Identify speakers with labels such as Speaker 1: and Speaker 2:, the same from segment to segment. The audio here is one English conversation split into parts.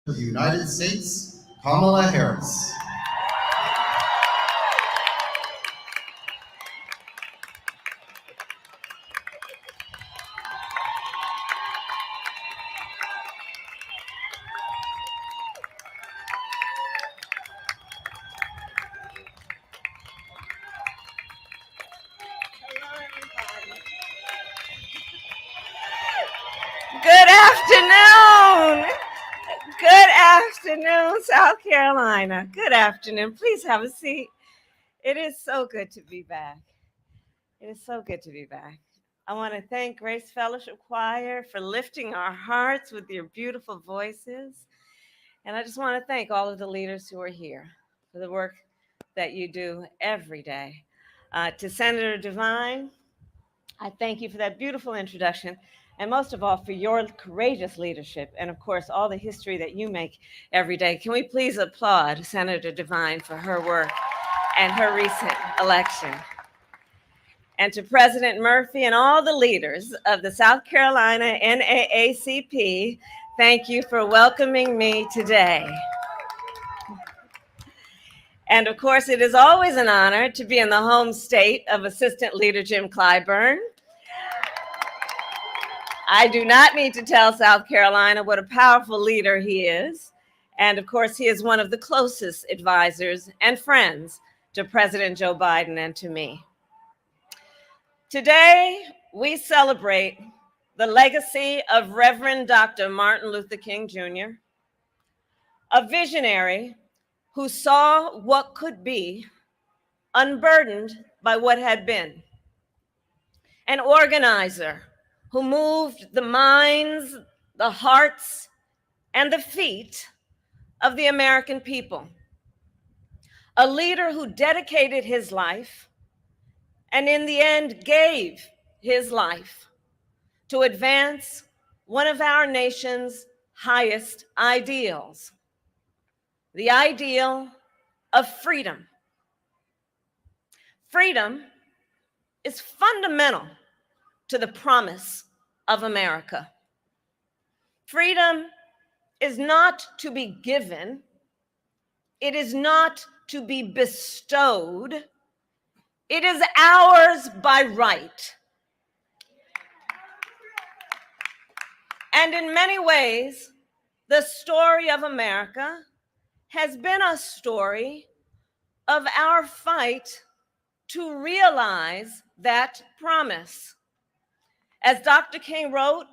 Speaker 1: of the United States, Kamala Harris.
Speaker 2: Good afternoon. Good afternoon, South Carolina. Good afternoon. Please have a seat. It is so good to be back. It is so good to be back. I want to thank Grace Fellowship Choir for lifting our hearts with your beautiful voices. And I just want to thank all of the leaders who are here for the work that you do every day. To Senator Devine, I thank you for that beautiful introduction, and most of all, for your courageous leadership, and of course, all the history that you make every day. Can we please applaud Senator Devine for her work and her recent election? And to President Murphy and all the leaders of the South Carolina NAACP, thank you for welcoming me today. And of course, it is always an honor to be in the home state of Assistant Leader Jim Clyburn. I do not need to tell South Carolina what a powerful leader he is. And of course, he is one of the closest advisors and friends to President Joe Biden and to me. Today, we celebrate the legacy of Reverend Dr. Martin Luther King Jr., a visionary who saw what could be, unburdened by what had been, an organizer who moved the minds, the hearts, and the feet of the American people, a leader who dedicated his life and in the end gave his life to advance one of our nation's highest ideals, the ideal of freedom. Freedom is fundamental to the promise of America. Freedom is not to be given. It is not to be bestowed. It is ours by right. And in many ways, the story of America has been a story of our fight to realize that promise. As Dr. King wrote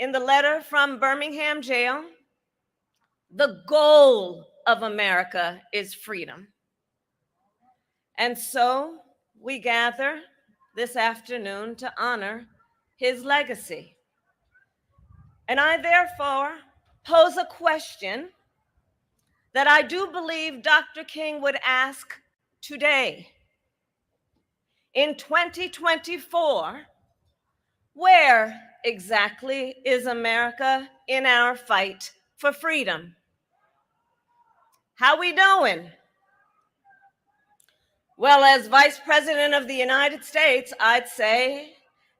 Speaker 2: in the letter from Birmingham jail, the goal of America is freedom. And so we gather this afternoon to honor his legacy. And I therefore pose a question that I do believe Dr. King would ask today. In 2024, where exactly is America in our fight for freedom? How we doing? Well, as Vice President of the United States, I'd say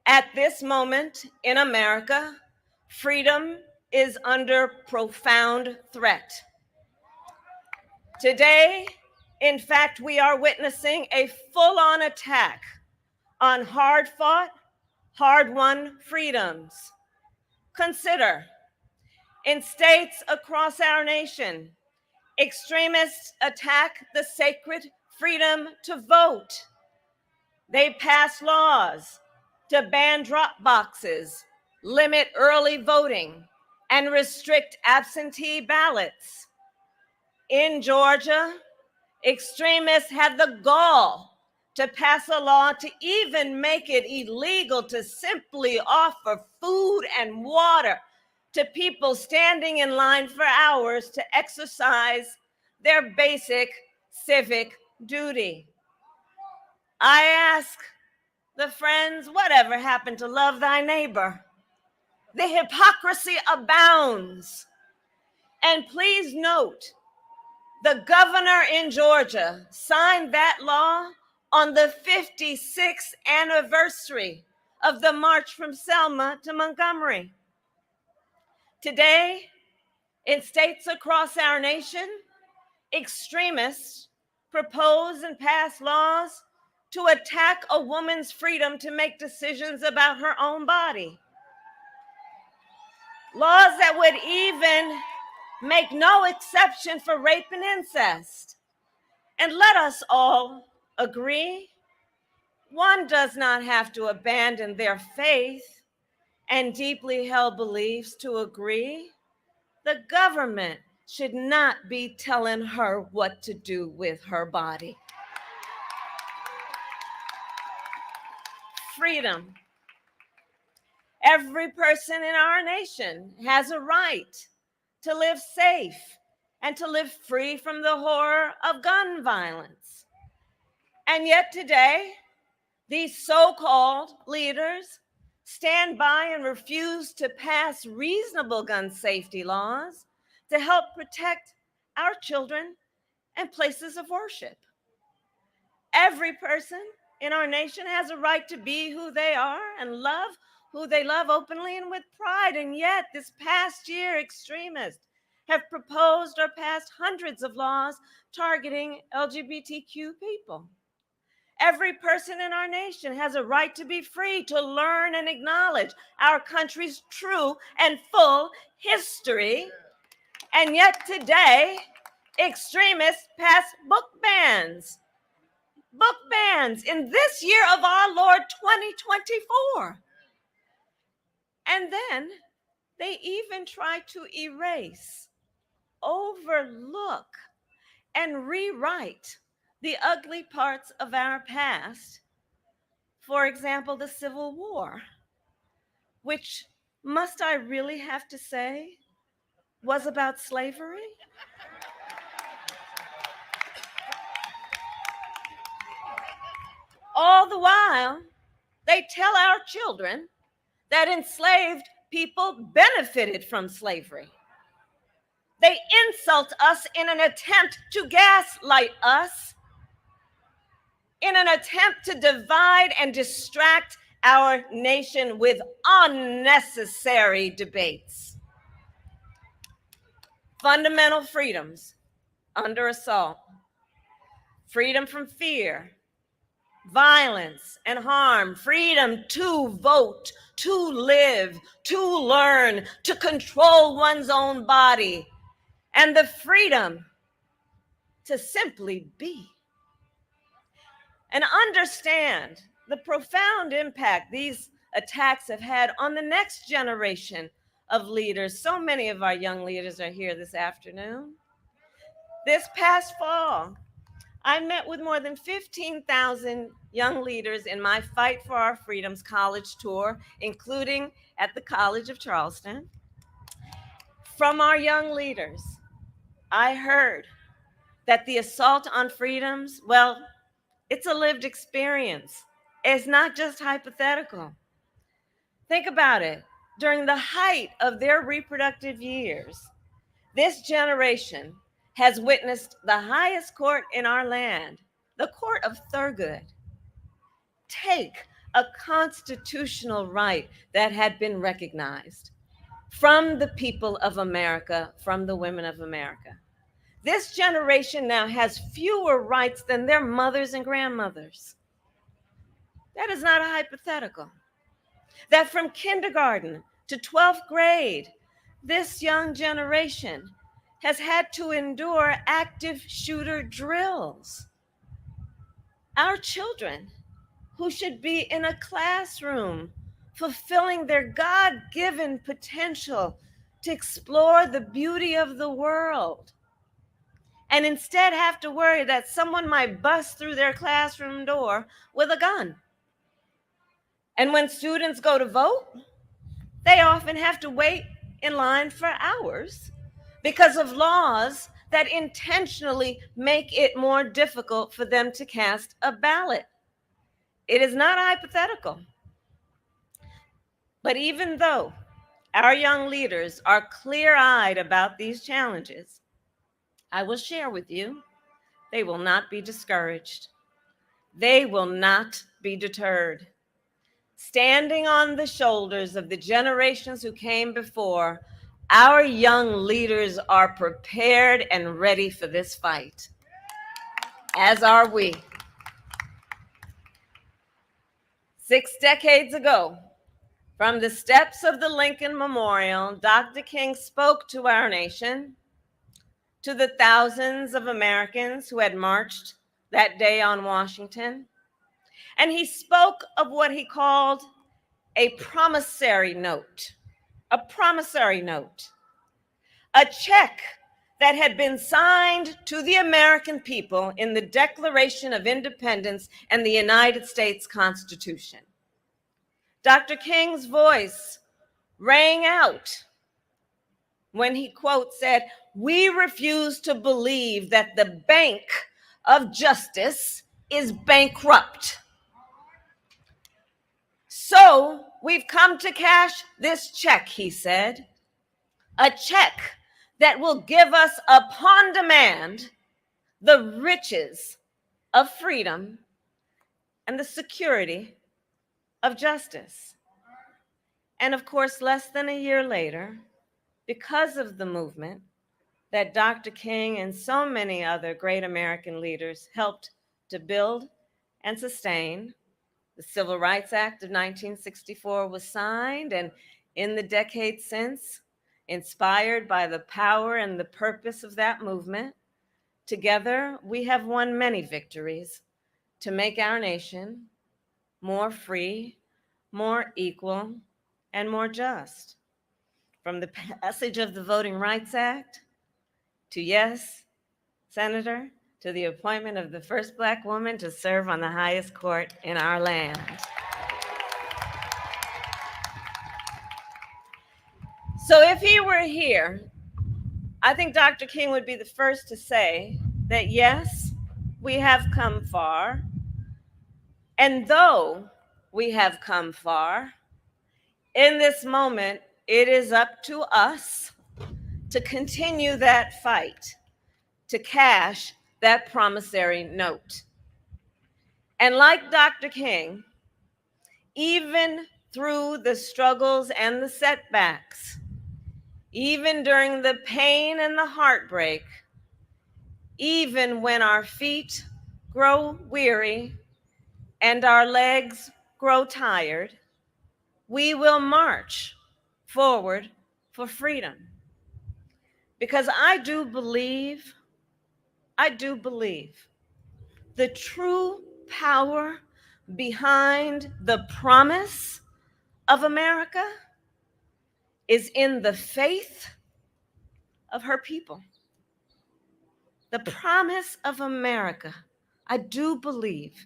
Speaker 2: at this moment in America, freedom is under profound threat. Today, in fact, we are witnessing a full-on attack on hard-fought, hard-won freedoms. Consider, in states across our nation, extremists attack the sacred freedom to vote. They pass laws to ban drop boxes, limit early voting, and restrict absentee ballots. In Georgia, extremists had the gall to pass a law to even make it illegal to simply offer food and water to people standing in line for hours to exercise their basic civic duty. I ask the friends, whatever happened to love thy neighbor? The hypocrisy abounds. And please note, the governor in Georgia signed that law on the 56th anniversary of the March from Selma to Montgomery. Today, In states across our nation, extremists propose and pass laws to attack a woman's freedom to make decisions about her own body. Laws that would even make no exception for rape and incest. And let us all agree, one does not have to abandon their faith and deeply held beliefs to agree. The government should not be telling her what to do with her body. Freedom. Every person in our nation has a right to live safe and to live free from the horror of gun violence. And yet today, these so-called leaders stand by and refuse to pass reasonable gun safety laws to help protect our children and places of worship. Every person in our nation has a right to be who they are and love who they love openly and with pride. And yet, this past year, extremists have proposed or passed hundreds of laws targeting LGBTQ people. Every person in our nation has a right to be free to learn and acknowledge our country's true and full history. And yet today, extremists pass book bans. Book bans in this year of our Lord 2024. And then they even try to erase, overlook, and rewrite the ugly parts of our past. For example, the Civil War, which, must I really have to say, was about slavery? All the while, they tell our children that enslaved people benefited from slavery. They insult us in an attempt to gaslight us, in an attempt to divide and distract our nation with unnecessary debates. Fundamental freedoms under assault. Freedom from fear, violence, and harm. Freedom to vote, to live, to learn, to control one's own body. And the freedom to simply be. And understand the profound impact these attacks have had on the next generation of leaders. So many of our young leaders are here this afternoon. This past fall, I met with more than 15,000 young leaders in my Fight for Our Freedoms college tour, including at the College of Charleston. From our young leaders, I heard that the assault on freedoms, well, it's a lived experience. It's not just hypothetical. Think about it. During the height of their reproductive years, this generation has witnessed the highest court in our land, the Court of Thurgood, take a constitutional right that had been recognized from the people of America, from the women of America. This generation now has fewer rights than their mothers and grandmothers. That is not a hypothetical. That from kindergarten to 12th grade, this young generation has had to endure active shooter drills. Our children, who should be in a classroom fulfilling their God-given potential to explore the beauty of the world, and instead have to worry that someone might bust through their classroom door with a gun. And when students go to vote, they often have to wait in line for hours because of laws that intentionally make it more difficult for them to cast a ballot. It is not hypothetical. But even though our young leaders are clear-eyed about these challenges, I will share with you, they will not be discouraged. They will not be deterred. Standing on the shoulders of the generations who came before, Our young leaders are prepared and ready for this fight, as are we. 6 decades ago, from the steps of the Lincoln Memorial, Dr. King spoke to our nation, to the thousands of Americans who had marched that day on Washington, and he spoke of what he called a promissory note, a check that had been signed to the American people in the Declaration of Independence and the United States Constitution. Dr. King's voice rang out when he, quote, said, "We refuse to believe that the bank of justice is bankrupt. So we've come to cash this check," he said, "a check that will give us upon demand the riches of freedom and the security of justice." And of course, less than a year later, because of the movement that Dr. King and so many other great American leaders helped to build and sustain, the Civil Rights Act of 1964 was signed, and in the decades since, inspired by the power and the purpose of that movement, together we have won many victories to make our nation more free, more equal, and more just. From the passage of the Voting Rights Act to, yes, Senator, to the appointment of the first Black woman to serve on the highest court in our land. So if he were here, I think Dr. King would be the first to say that yes, we have come far. And though we have come far, in this moment, it is up to us to continue that fight, to cash that promissory note. And like Dr. King, even through the struggles and the setbacks, even during the pain and the heartbreak, even when our feet grow weary and our legs grow tired, we will march forward for freedom. Because I do believe the true power behind the promise of America is in the faith of her people. The promise of America, I do believe,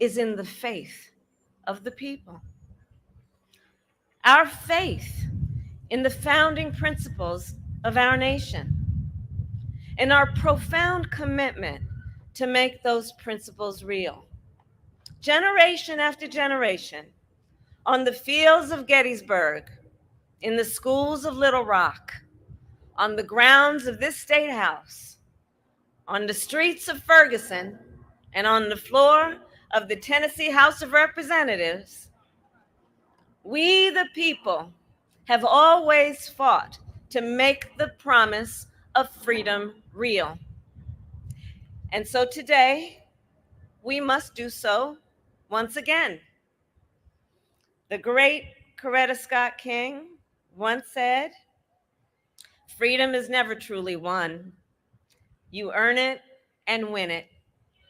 Speaker 2: is in the faith of the people. Our faith in the founding principles of our nation and our profound commitment to make those principles real. Generation after generation, on the fields of Gettysburg, in the schools of Little Rock, on the grounds of this State House, on the streets of Ferguson, and on the floor of the Tennessee House of Representatives, we the people have always fought to make the promise of freedom real. And so today, we must do so once again. The great Coretta Scott King once said, "Freedom is never truly won. You earn it and win it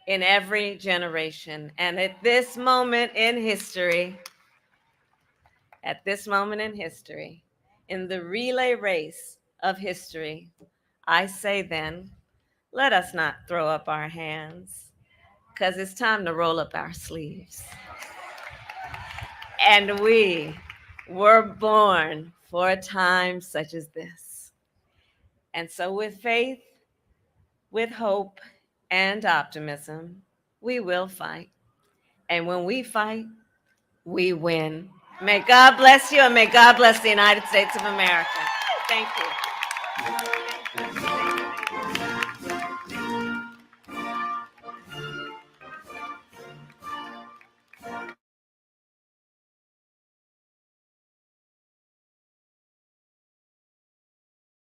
Speaker 2: in every generation." And at this moment in history, in the relay race of history, I say then, let us not throw up our hands, because it's time to roll up our sleeves. And we were born for a time such as this. And so with faith, with hope, and optimism, we will fight. And when we fight, we win. May God bless you, and may God bless the United States of America. Thank you.